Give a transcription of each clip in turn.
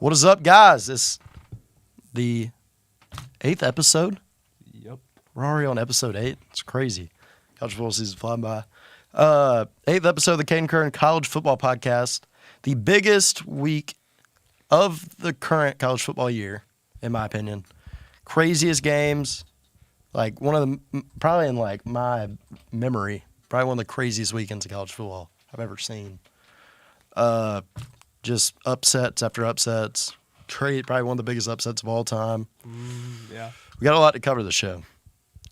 What is up, guys? It's the 8th episode. Yep. We're already on episode 8. It's crazy. College football season's flying by. 8th episode of the Kaden Curran College Football Podcast. The biggest week of the current college football year, in my opinion. Craziest games. Like one of the, probably in like my memory, probably one of the craziest weekends of college football I've ever seen. Just upsets after upsets. Probably one of the biggest upsets of all time. Yeah. We got a lot to cover this show.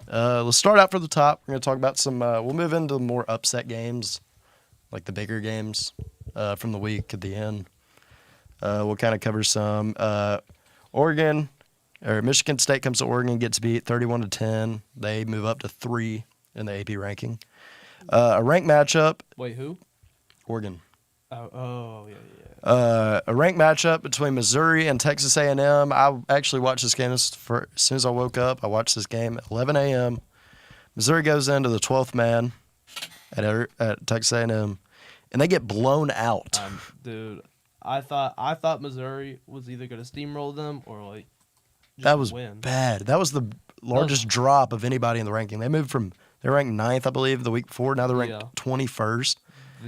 Let's start out from the top. We're going to talk about some, we'll move into more upset games, like the bigger games from the week at the end. We'll kind of cover some. Michigan State comes to Oregon, gets beat 31-10. They move up to 3 in the AP ranking. A ranked matchup. Wait, who? Oregon. Oh, yeah. A ranked matchup between Missouri and Texas A&M. I actually watched this game as soon as I woke up. I watched this game at 11 a.m. Missouri goes into the 12th man at Texas A&M, and they get blown out. Dude, I thought Missouri was either going to steamroll them or like just That was win. bad. That was the largest drop of anybody in the ranking. They moved from they were ranked 9th, I believe, the week before. Now they're ranked 21st.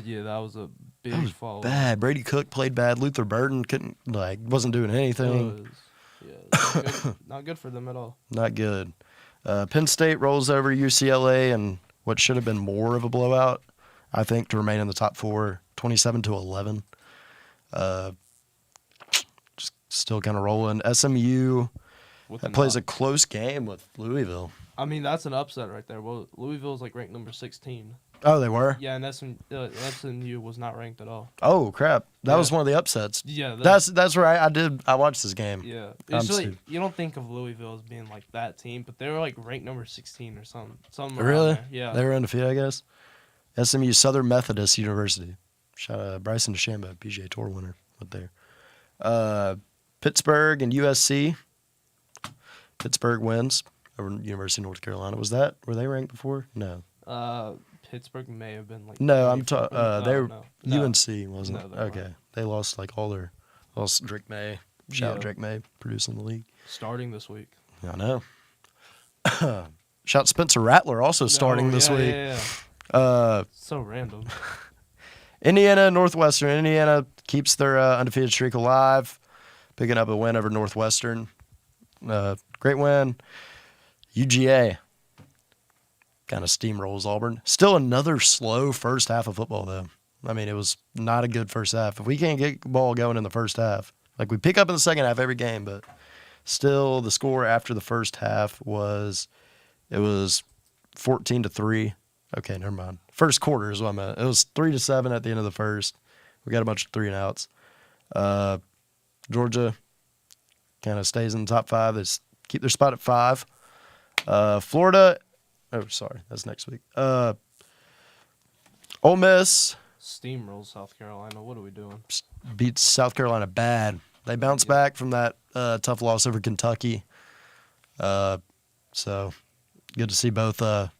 Yeah, that was a big That was fall. bad. Brady Cook played bad. Luther Burden wasn't doing anything. Not good for them at all. Not good. Penn State rolls over UCLA in what should have been more of a blowout, I think, to remain in the top 4, 27-11. Just still kind of rolling. SMU plays a close game with Louisville. I mean, that's an upset right there. Well, Louisville's like ranked number 16. Oh, they were? Yeah, and SMU was not ranked at all. Oh, crap. That was one of the upsets. Yeah. That's right. I watched this game. Yeah. You don't think of Louisville as being like that team, but they were like ranked number 16 or something. Really? There. Yeah. They were undefeated, I guess. SMU Southern Methodist University. Shout out Bryson DeChambeau, PGA Tour winner, went there. Pittsburgh and USC. Pittsburgh wins over University of North Carolina. Were they ranked before? No. Pittsburgh may have been like. No, UNC wasn't. No, okay, they lost lost Drake May. Shout out Drake May, producing the league. Starting this week. I know. Shout Spencer Rattler also starting this week. Yeah. So random. Indiana, Northwestern. Indiana keeps their undefeated streak alive, picking up a win over Northwestern. Great win. UGA kind of steamrolls Auburn. Still another slow first half of football, though. I mean, it was not a good first half. If we can't get the ball going in the first half, like we pick up in the second half every game, but still the score after the first half was 14-3. Okay, never mind. First quarter is what I meant. It was 3-7 at the end of the first. We got a bunch of 3-and-outs. Georgia kind of stays in the top 5. They keep their spot at 5. Florida. Oh, sorry, that's next week. Ole Miss Steamrolls South Carolina. What are we doing? Beats South Carolina bad. They bounce back from that tough loss over Kentucky. So good to see both. Good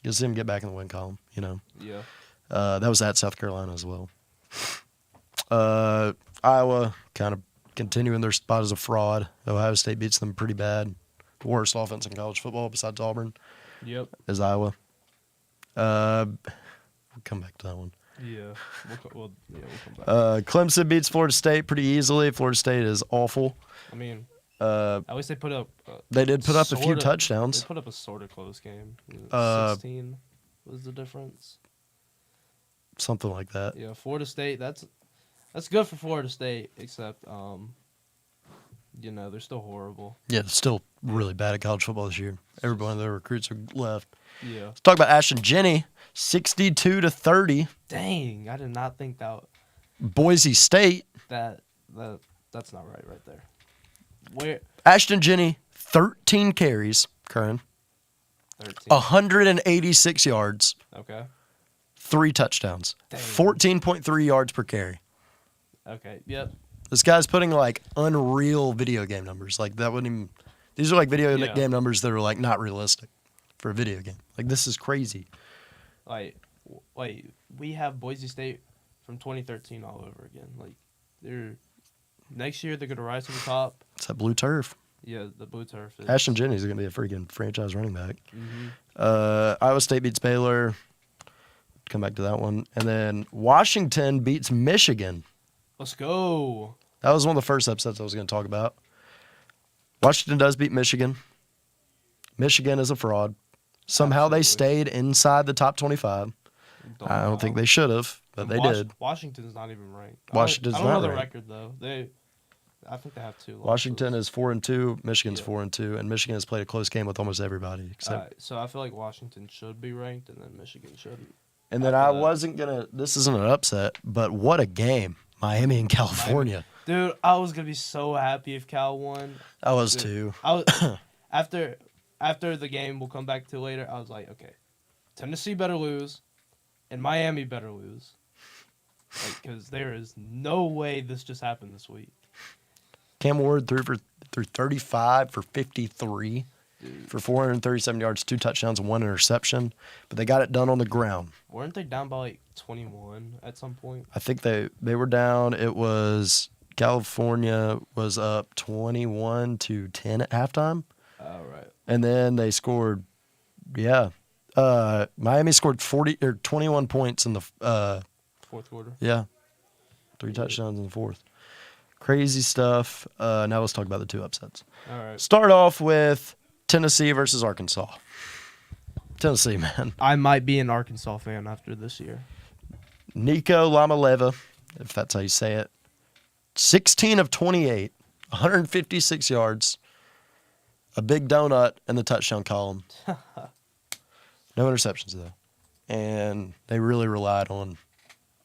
to see them get back in the win column. You know. Yeah. That was at South Carolina as well. Iowa kind of continuing their spot as a fraud. Ohio State beats them pretty bad. The worst offense in college football besides Auburn. Yep. Is Iowa. We'll come back to that one. Yeah. We'll come back. Clemson beats Florida State pretty easily. Florida State is awful. I mean, at least they put up. They did put up a few touchdowns. They put up a sort of close game. 16 was the difference. Something like that. Yeah, Florida State. That's good for Florida State, except they're still horrible. Yeah, they're still really bad at college football this year. Every one of their recruits are left. Yeah. Let's talk about Ashton Jenny, 62-30. Dang, I did not think that. Boise State. That's not right there. Where? Ashton Jenny, 13 carries, Curran. 13. 186 yards. Okay. 3 touchdowns. Dang. 14.3 yards per carry. Okay. Yep. This guy's putting like unreal video game numbers. Like that wouldn't even. These are like video game numbers that are like not realistic for a video game. Like this is crazy. Like, we have Boise State from 2013 all over again. Like they're Next year they're gonna rise to the top. It's that blue turf. Yeah, the blue turf. Is. Ashton Jennings is going to be a freaking franchise running back. Mm-hmm. Iowa State beats Baylor. Come back to that one. And then Washington beats Michigan. Let's go. That was one of the first upsets I was going to talk about. Washington does beat Michigan. Michigan is a fraud. Somehow they stayed inside the top 25. I don't think they should have, but they did. Washington's not even ranked. Washington's I don't not know the ranked. record though. I think they have 2 losses. Washington is 4-2. Michigan's 4-2, and Michigan has played a close game with almost everybody. Except, so I feel like Washington should be ranked, and then Michigan shouldn't. and then I wasn't gonna. This isn't an upset, but what a game! Miami and California. Dude, I was gonna be so happy if Cal won. I was too. I was after the game we'll come back to later. I was like, okay, Tennessee better lose, and Miami better lose, because there is no way this just happened this week. Cam Ward threw 35 for 53 for 437 yards, 2 touchdowns, and 1 interception. But they got it done on the ground. Weren't they down by like 21 at some point? I think they were down. It was California was up 21-10 at halftime. Oh, right. And then they scored, Miami scored 21 points in the fourth quarter. Yeah, 3 touchdowns in the fourth. Crazy stuff. Now let's talk about the 2 upsets. All right. Start off with Tennessee versus Arkansas. Tennessee, man. I might be an Arkansas fan after this year. Nico Lamaleva, if that's how you say it, 16 of 28, 156 yards, a big donut in the touchdown column. No interceptions, though. And they really relied on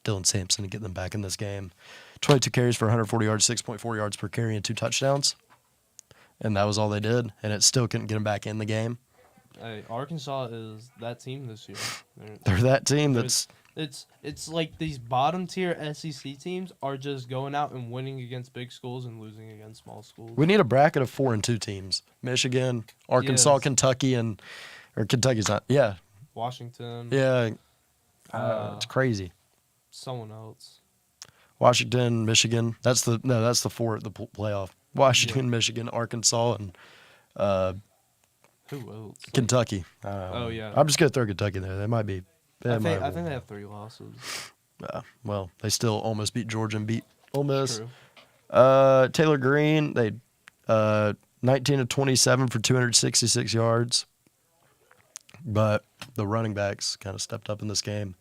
Dylan Sampson to get them back in this game. 22 carries for 140 yards, 6.4 yards per carry, and 2 touchdowns. And that was all they did, and it still couldn't get them back in the game. Hey, Arkansas is that team this year. They're that team that's... It's like these bottom tier SEC teams are just going out and winning against big schools and losing against small schools. We need a bracket of 4-2 teams. Michigan, Arkansas, Yes. Kentucky, or Kentucky's not. Yeah. Washington. Yeah. It's crazy. Someone else. Washington, Michigan. That's the playoff. Washington, Michigan, Arkansas, and Who else? Kentucky. Oh, yeah. I'm just gonna throw Kentucky in there. They might be. I think they have 3 losses. Well, they still almost beat Georgia and beat Ole Miss. True. Taylor Green, they 19 of 27 for 266 yards. But the running backs kind of stepped up in this game,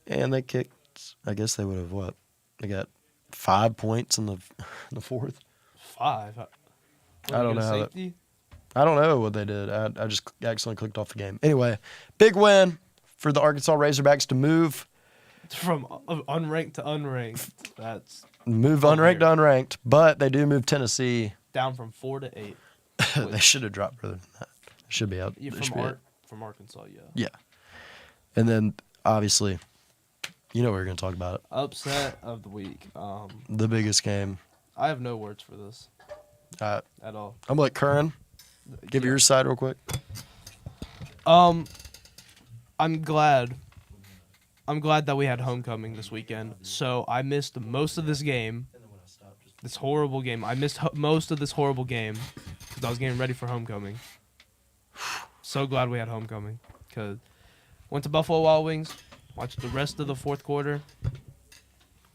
and they kicked. I guess they would have what? They got 5 points in the fourth. 5. I don't know how Safety? I don't know what they did. I just accidentally clicked off the game. Anyway, big win for the Arkansas Razorbacks to move From unranked to unranked. That's unranked to unranked, but they do move Tennessee. down from 4 to 8. They should have dropped further than that. They should be out. Yeah, They should be out. from Arkansas, yeah. Yeah. And then, obviously, you know what we're going to talk about. Upset of the week. The biggest game. I have no words for this At all. I'm going to let Curran give you your side real quick. I'm glad that we had homecoming this weekend. So I missed most of this game. This horrible game. I missed most of this horrible game because I was getting ready for homecoming. So glad we had homecoming because went to Buffalo Wild Wings, watched the rest of the fourth quarter.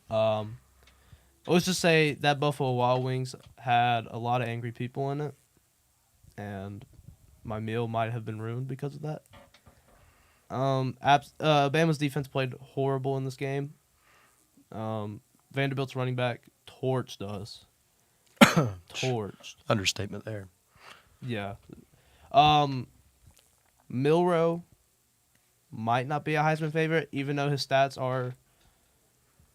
Let's just say that Buffalo Wild Wings had a lot of angry people in it, and my meal might have been ruined because of that. Bama's defense played horrible in this game. Vanderbilt's running back torched us. Torched. Understatement there. Yeah. Milrow might not be a Heisman favorite, even though his stats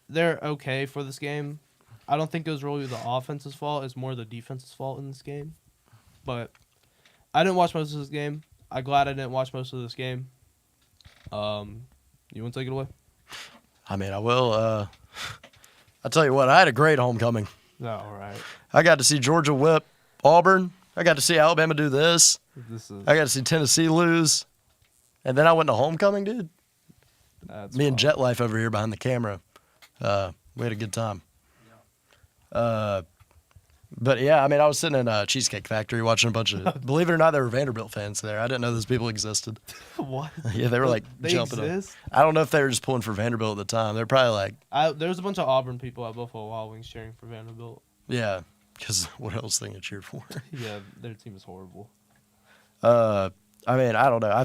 they're okay for this game. I don't think it was really the offense's fault. It's more the defense's fault in this game. But I didn't watch most of this game. I'm glad I didn't watch most of this game. You want to take it away? I mean, I will. I'll tell you what, I had a great homecoming. No, all right. I got to see Georgia whip Auburn. I got to see Alabama do this. I got to see Tennessee lose. And then I went to homecoming, dude. Me and Jet Life over here behind the camera. We had a good time. But yeah, I mean, I was sitting in a Cheesecake Factory watching a bunch of. Believe it or not, there were Vanderbilt fans there. I didn't know those people existed. What? Yeah, they were like They jumping. exist? I don't know if they were just pulling for Vanderbilt at the time. They're probably like, There was a bunch of Auburn people at Buffalo Wild Wings cheering for Vanderbilt. yeah, because what else they gonna cheer for? Yeah, their team is horrible. I mean, I don't know. I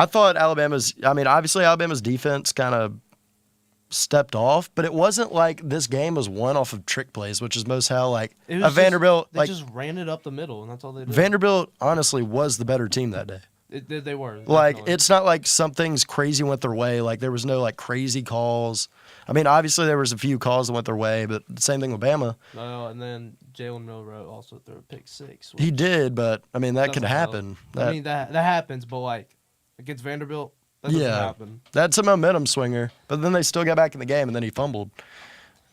thought Alabama's. I mean, obviously Alabama's defense kind of stepped off, but it wasn't like this game was won off of trick plays, which is most how like It was a Vanderbilt. They Like just ran it up the middle, and that's all they did. Vanderbilt, honestly, was the better team that day. They were. Like, definitely. it's not like something's crazy went their way. Like, there was no, like, crazy calls. I mean, obviously, there was a few calls that went their way, but the same thing with Bama. No, and then Jalen Milroe also threw a pick six. He did, but, I mean, that could doesn't help. happen. I mean, that happens, but, like, against Vanderbilt, that doesn't happen. That's a momentum swinger. But then they still got back in the game, and then he fumbled.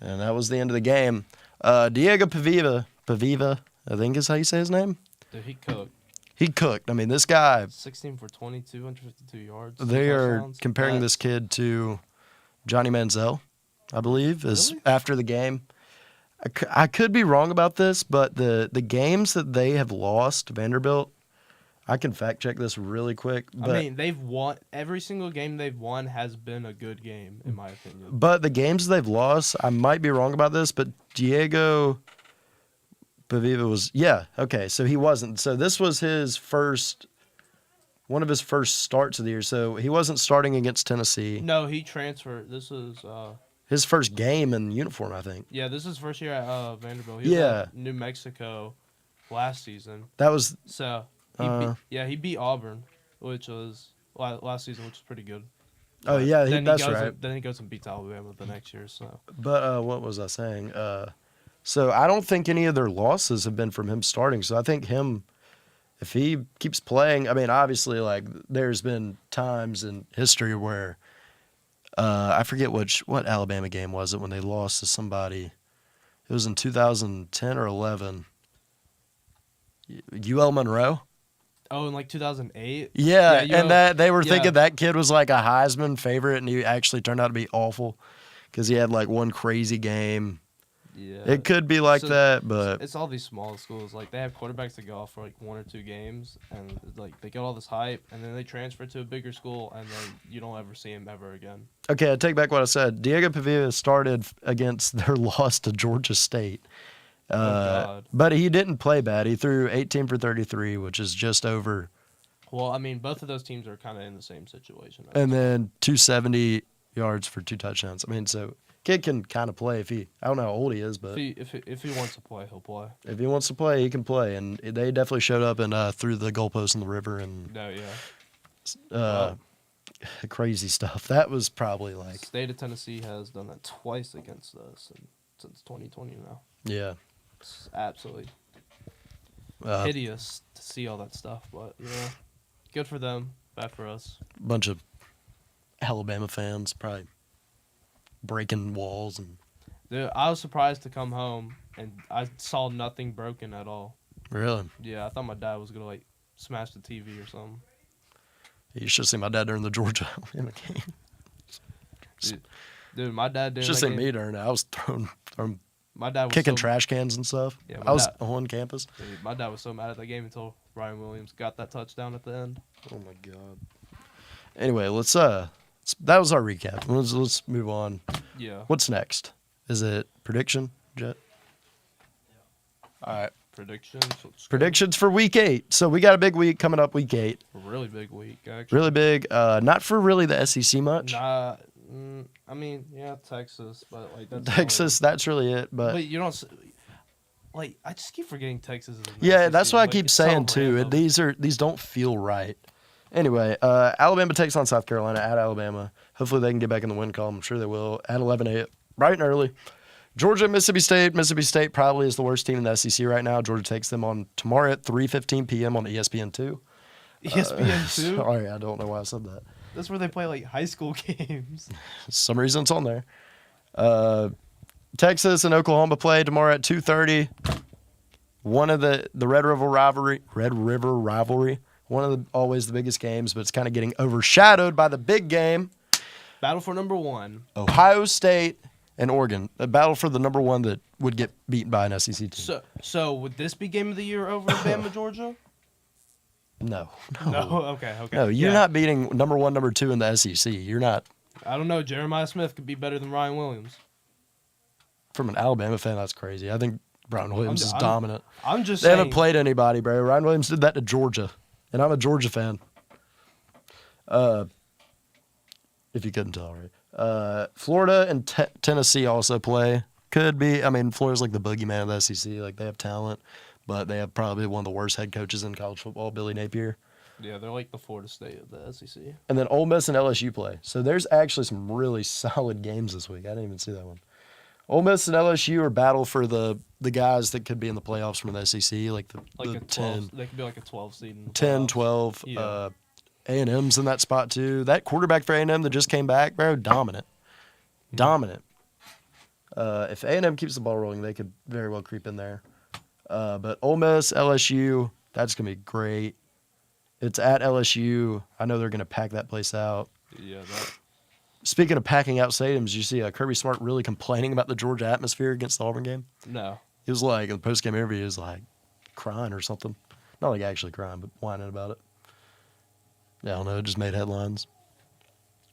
And that was the end of the game. Diego Paviva, I think is how you say his name. Dude, he cooked. He cooked. I mean, this guy, 16 for 22, 152 yards. they two are touchdowns. comparing this kid to Johnny Manziel, I believe, is Really? after the game. I could be wrong about this, but the games that they have lost, Vanderbilt, I can fact check this really quick. But, I mean, they've won. Every single game they've won has been a good game, in my opinion. but the games they've lost, I might be wrong about this, but Diego Paviva was, yeah, okay, so he wasn't. So this was one of his first starts of the year. So he wasn't starting against Tennessee. No, he transferred. This is, His first game in uniform, I think. yeah, this is first year at Vanderbilt. He was Yeah. at New Mexico last season. That was, So, he beat Auburn, which was last season, which is pretty good. oh, yeah, Then that's he goes right. And, then he goes and beats Alabama the next year. So But what was I saying? So I don't think any of their losses have been from him starting. So I think if he keeps playing, I mean, obviously, like, there's been times in history where I forget what Alabama game was it when they lost to somebody. It was in 2010 or 11. UL Monroe. Oh, in like 2008. Yeah, you and know- that they were yeah. thinking that kid was like a Heisman favorite, and he actually turned out to be awful because he had like one crazy game. Yeah. It could be like So, that, but It's all these small schools. Like, they have quarterbacks that go off for like 1 or 2 games, and like they get all this hype, and then they transfer to a bigger school, and then you don't ever see him ever again. okay, I take back what I said. Diego Pavia started against their loss to Georgia State. God. But he didn't play bad. He threw 18 for 33, which is just over. Well, I mean, both of those teams are kind of in the same situation. And then 270 yards for 2 touchdowns. I mean, so kid can kind of play I don't know how old he is, but if he wants to play, he'll play. if he wants to play, he can play. And they definitely showed up and threw the goalpost in the river and No, yeah. crazy stuff. That was probably like, State of Tennessee has done that twice against us since 2020 now. yeah. It's absolutely A hideous to see all that stuff, but good for them, bad for us. bunch of Alabama fans probably breaking walls and Dude, I was surprised to come home and I saw nothing broken at all. really. Yeah, I thought my dad was gonna like smash the TV or something. You should see my dad during the Georgia Alabama game. Dude, my dad didn't. Should see me during it. I was throwing My dad was kicking so, trash cans and stuff. Yeah, I was dad- on campus. Dude, my dad was so mad at that game until Ryan Williams got that touchdown at the end. Oh my god. Anyway, that was our recap. Let's move on. Yeah. What's next? Is it prediction, Jet? All right. Predictions. Let's go. Predictions for week 8. So we got a big week coming up, week 8. A really big week, actually. Really big. Not for really the SEC much. Nah, I mean, yeah, Texas, but like that's Texas, that's really it. But But you don't. Like, I just keep forgetting Texas is. in the yeah, SEC. that's what I Like, keep it's so saying too. random. These don't feel right. Anyway, Alabama takes on South Carolina at Alabama. Hopefully they can get back in the win column. I'm sure they will at 11 a.m. bright and early. Georgia, Mississippi State. Mississippi State probably is the worst team in the SEC right now. Georgia takes them on tomorrow at 3:15 p.m. on ESPN2. ESPN2. Sorry, I don't know why I said that. That's where they play like high school games. Some reason it's on there. Texas and Oklahoma play tomorrow at 2:30. One of the Red River rivalry. One of the always the biggest games, but it's kind of getting overshadowed by the big game. Battle for number 1. Ohio State and Oregon. A battle for the number one that would get beaten by an SEC team. So would this be game of the year over Bama, Georgia? No. Okay. No, you're Yeah. not beating number one, number two in the SEC. You're not. I don't know. Jeremiah Smith could be better than Ryan Williams. From an Alabama fan, that's crazy. I think Ryan Williams is dominant. I'm just They saying. haven't played anybody, bro. Ryan Williams did that to Georgia, and I'm a Georgia fan. If you couldn't tell, right? Florida and Tennessee also play. Could be. I mean, Florida's like the boogeyman of the SEC. Like, they have talent, but they have probably one of the worst head coaches in college football, Billy Napier. Yeah, they're like the Florida State of the SEC. And then Ole Miss and LSU play. So there's actually some really solid games this week. I didn't even see that one. Ole Miss and LSU are battle for the guys that could be in the playoffs from the SEC, like the Like a 10, 12. They could be like a 12 seed. In the 10, playoffs. 12. Yeah. A&M's in that spot too. That quarterback for A&M that just came back, bro, dominant. Dominant. If A&M keeps the ball rolling, they could very well creep in there. But Ole Miss, LSU, that's going to be great. It's at LSU. I know they're going to pack that place out. Yeah. Speaking of packing out stadiums, did you see Kirby Smart really complaining about the Georgia atmosphere against the Auburn game? No. He was like, in the post-game interview, he was like crying or something. Not like actually crying, but whining about it. Yeah, I don't know. It just made headlines.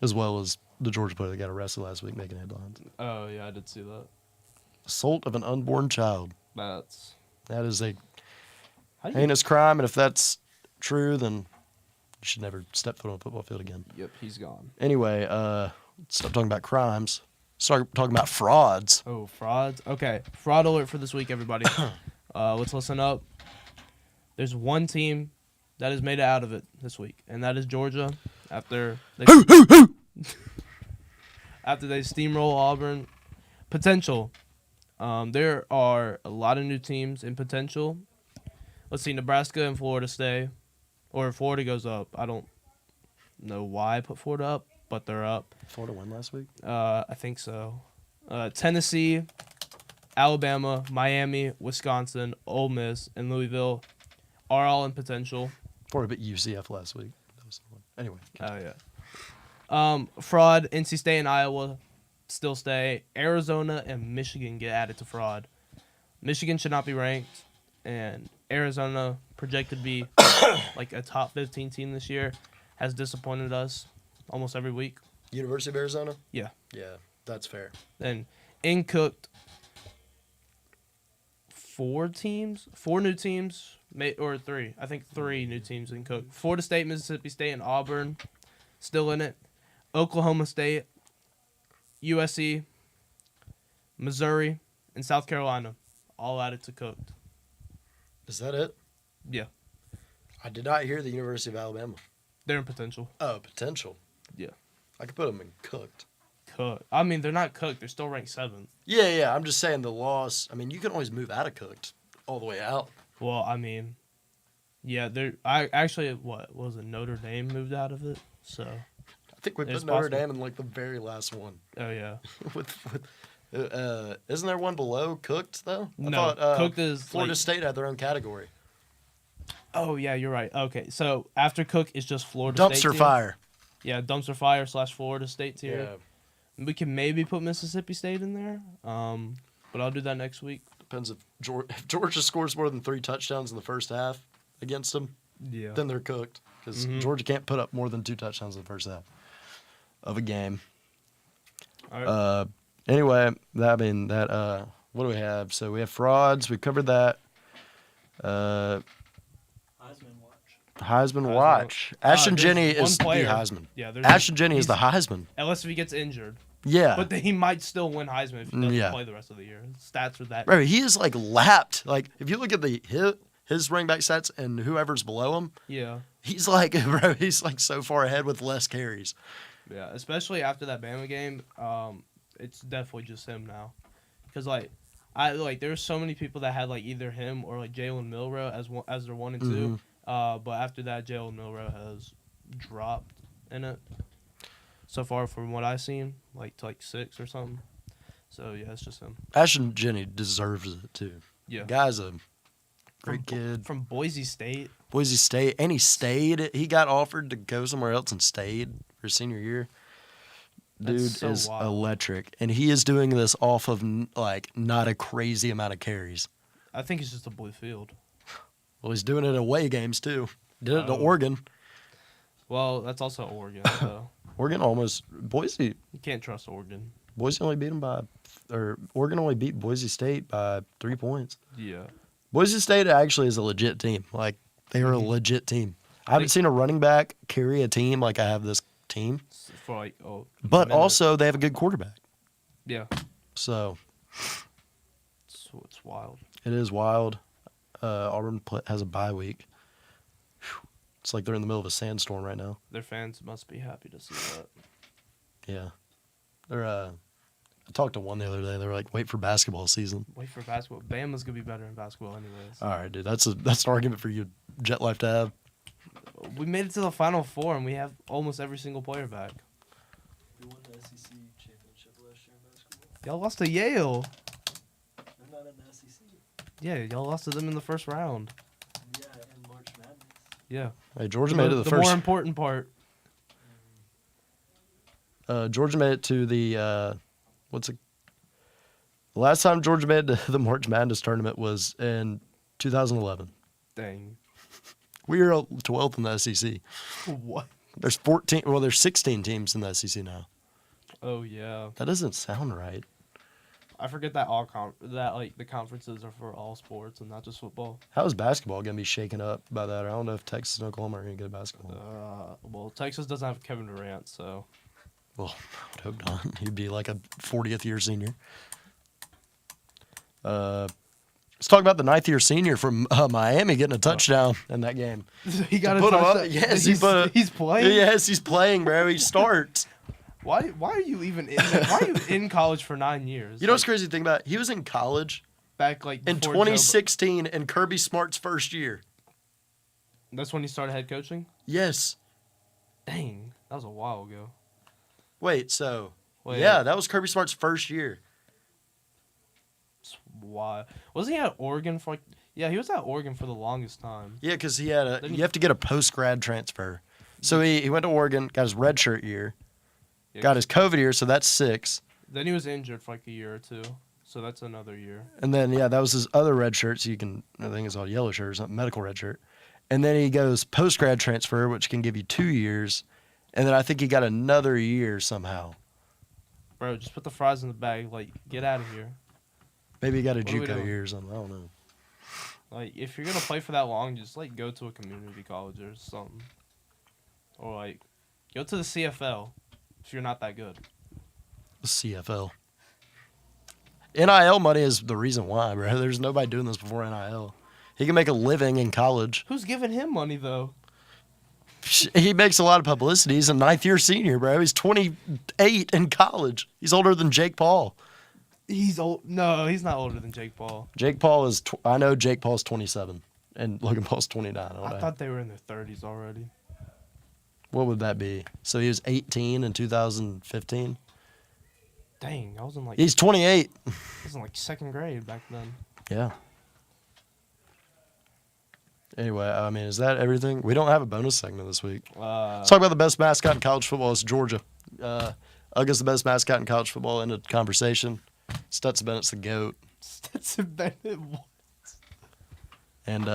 As well as the Georgia player that got arrested last week making headlines. Oh, yeah, I did see that. Assault of an unborn child. That is a how do you, heinous crime, and if that's true, then you should never step foot on a football field again. Yep, he's gone. Anyway, stop talking about crimes. Start talking about frauds. Oh, frauds. Okay, fraud alert for this week, everybody. Let's listen up. There's one team that has made it out of it this week, and that is Georgia. After they steamroll Auburn, potential. There are a lot of new teams in potential. Let's see, Nebraska and Florida stay, or if Florida goes up. I don't know why I put Florida up, but they're up. Florida won last week? I think so. Tennessee, Alabama, Miami, Wisconsin, Ole Miss, and Louisville are all in potential. Florida beat UCF last week. That was the one. Anyway. Oh, yeah. Fraud, NC State and Iowa still stay. Arizona and Michigan get added to fraud. Michigan should not be ranked, and Arizona, projected to be like a top 15 team this year, has disappointed us almost every week. University of Arizona? Yeah. Yeah, that's fair. Then in cooked, four new teams, or three. I think three new teams in cooked. Florida State, Mississippi State, and Auburn still in it. Oklahoma State, USC, Missouri, and South Carolina all added to cooked. Is that it? Yeah. I did not hear the University of Alabama. They're in potential. Oh, potential. Yeah. I could put them in cooked. Cooked. I mean, they're not cooked. They're still ranked 7th. Yeah. I'm just saying the loss. I mean, you can always move out of cooked all the way out. Well, I mean, yeah, I actually, what was it? Notre Dame moved out of it, so. I think we put It's Notre possible. Dame in like the very last one. Oh yeah. Isn't there one below cooked though? I No, thought, cooked is Florida like, State had their own category. Oh yeah, you're right. Okay, so after Cook is just Florida State. Dumpster tier. fire. Yeah, dumpster fire / Florida State tier. Yeah. We can maybe put Mississippi State in there. But I'll do that next week. Depends if Georgia scores more than 3 touchdowns in the first half against them, Yeah. then they're cooked. Because Georgia can't put up more than 2 touchdowns in the first half of a game. All right. Anyway, what do we have? So we have frauds. We covered that. Heisman Watch. Ashton there's Jenny one is the player. Heisman. Yeah, there's Ashton Jenny is the Heisman. unless if he gets injured. Yeah. But then he might still win Heisman if he doesn't Yeah. play the rest of the year. His stats are that. Bro, he is like lapped. Like if you look at his running back stats and whoever's below him, Yeah. he's like so far ahead with less carries. Yeah, especially after that Bama game, it's definitely just him now. Because there's so many people that had like either him or like Jalen Milroe as their 1 and 2. But after that, Jalen Milroe has dropped in it so far from what I've seen, to 6 or something. So yeah, it's just him. Ashton Jenny deserves it too. Yeah, Guy's a great kid. from Boise State. Boise State, and he stayed. He got offered to go somewhere else and stayed for his senior year. dude so is wild. electric, and he is doing this off of not a crazy amount of carries. I think it's just a blue field. Well, he's doing it at away games too. Did it to Oh. Oregon. Well, that's also Oregon, so Oregon almost Boise. you can't trust Oregon. Boise only beat him Oregon only beat Boise State by 3 points. Yeah. Boise State actually is a legit team. Like, they are a legit team. I haven't seen a running back carry a team like I have this team. For like, But minute. also, they have a good quarterback. Yeah. So, It's wild. it is wild. Auburn has a bye week. Whew. It's like they're in the middle of a sandstorm right now. Their fans must be happy to see that. Yeah. They're, I talked to one the other day. They were like, wait for basketball season. Wait for basketball. Bama's gonna be better in basketball, anyways. All right, dude. That's an argument for you, Jet Life, to have. We made it to the Final Four, and we have almost every single player back. We won the SEC championship last year in basketball. Y'all lost to Yale. They're not in the SEC. Yeah, y'all lost to them in the first round. Yeah, in March Madness. Yeah. Hey, Georgia made it to the the first. more important part. Georgia made it to the the last time Georgia made it to the March Madness tournament was in 2011. Dang. We are 12th in the SEC. What? There's 16 teams in the SEC now. Oh yeah. That doesn't sound right. I forget that the conferences are for all sports and not just football. How is basketball gonna be shaken up by that? I don't know if Texas and Oklahoma are gonna get basketball. Well, Texas doesn't have Kevin Durant, so Well, I would hope not. He'd be like a 40th year senior. Let's talk about the 9th year senior from Miami getting a touchdown in that game. he got Put him up. touchdown. Yes, he's playing. Yes, he's playing, bro. He starts. Why are you even in college for 9 years? You know what's crazy to think about? He was in college back like in before 2016 in Kirby Smart's first year. That's when he started head coaching? Yes. Dang, that was a while ago. Wait, so Wait. yeah, that was Kirby Smart's first year. Why wasn't he at Oregon for like? Yeah, he was at Oregon for the longest time. Yeah, because you have to get a post grad transfer. So he went to Oregon, got his redshirt year, Yeah, got his COVID year, so that's 6. Then he was injured for like a year or two, so that's another year. And then that was his other red shirt. So I think it's called yellow shirt or something, medical red shirt. And then he goes post grad transfer, which can give you 2 years. And then I think he got another year somehow. Bro, just put the fries in the bag. Like, get out of here. Maybe he got a What are we JUCO doing? year or something. I don't know. Like, if you're gonna play for that long, just like go to a community college or something, or like go to the CFL if you're not that good. The CFL. NIL money is the reason why, bro. There's nobody doing this before NIL. He can make a living in college. Who's giving him money though? He makes a lot of publicity. He's a 9th year senior, bro. He's 28 in college. He's older than Jake Paul. He's old. No, he's not older than Jake Paul. Jake Paul is. I know Jake Paul's 27, and Logan Paul's 29. I thought they were in their 30s already. What would that be? So he was 18 in 2015. Dang, I was in like He's 28. second grade back then. Yeah. Anyway, I mean, is that everything? We don't have a bonus segment this week. Let's talk about the best mascot in college football. It's Georgia. Uga's the best mascot in college football. End of conversation. Stetson Bennett's the GOAT. Stetson Bennett. What? And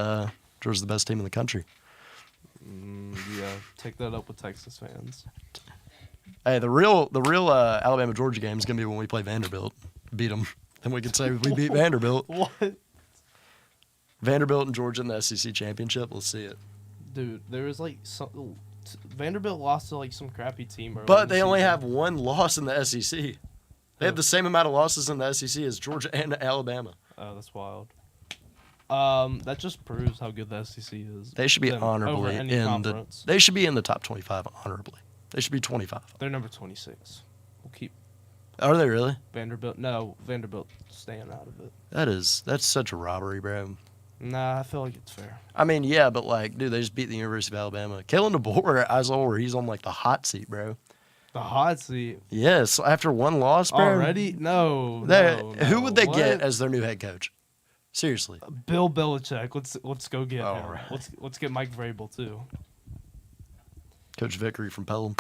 Georgia's the best team in the country. Yeah, take that up with Texas fans. Hey, the real Alabama Georgia game is gonna be when we play Vanderbilt. Beat them, then we can say we beat Vanderbilt. What? Vanderbilt and Georgia in the SEC championship. Let's see it. Dude, there was like some Vanderbilt lost to like some crappy team. early in But the they only season. have one loss in the SEC. They have the same amount of losses in the SEC as Georgia and Alabama. Oh, that's wild. That just proves how good the SEC is. They should be Them honorably over any in conference. They should be in the top 25 honorably. They should be 25. They're number 26. We'll keep Are they really? Vanderbilt. No, Vanderbilt staying out of it. That's such a robbery, bro. Nah, I feel like it's fair. I mean, yeah, but like, dude, they just beat the University of Alabama. Kalen DeBoer, I saw where he's on like the hot seat, bro. The hot seat Yes, after one loss, bro. already? No. Who would they get What? as their new head coach? Seriously. Bill Belichick. Let's go get All him. right. Let's get Mike Vrabel too. Coach Vickery from Pelham.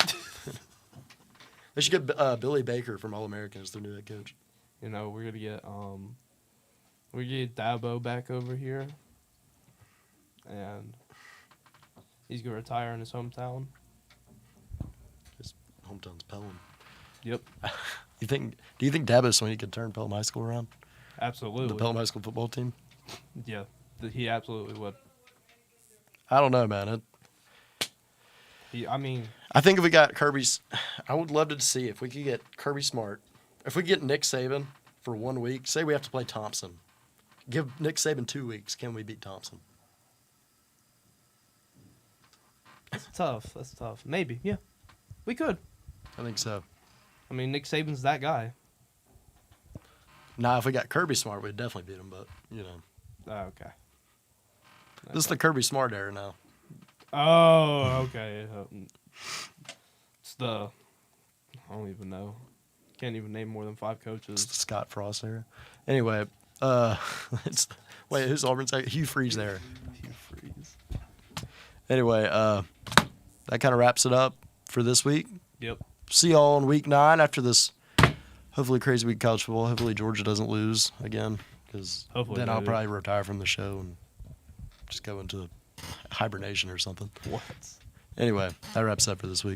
They should get Billy Baker from All American as their new head coach. You know, we're gonna get Dabo back over here, and he's gonna retire in his hometown. His hometown's Pelham. Yep, Do you think Dabo Swinney could turn Pelham High School around? absolutely. The Pelham High School football team? Yeah, he absolutely would. I don't know, man. I mean, I think if we got Kirby's, I would love to see if we could get Kirby Smart. If we get Nick Saban for 1 week, say we have to play Thompson. Give Nick Saban 2 weeks. Can we beat Thompson? that's tough. That's tough. Maybe, yeah, we could. I think so. I mean, Nick Saban's that guy. Now, if we got Kirby Smart, we'd definitely beat him. But Okay. this is the Kirby Smart era now. Oh, okay. It's the I don't even know. Can't even name more than 5 It's the coaches. Scott Frost era. Anyway, who's Auburn's? Hugh Freeze there. Hugh Freeze. Anyway, that kind of wraps it up for this week. Yep. See y'all in week 9 after this hopefully crazy week of college football. Hopefully Georgia doesn't lose again, because then I'll probably retire from the show and just go into hibernation or something. What? Anyway, that wraps up for this week.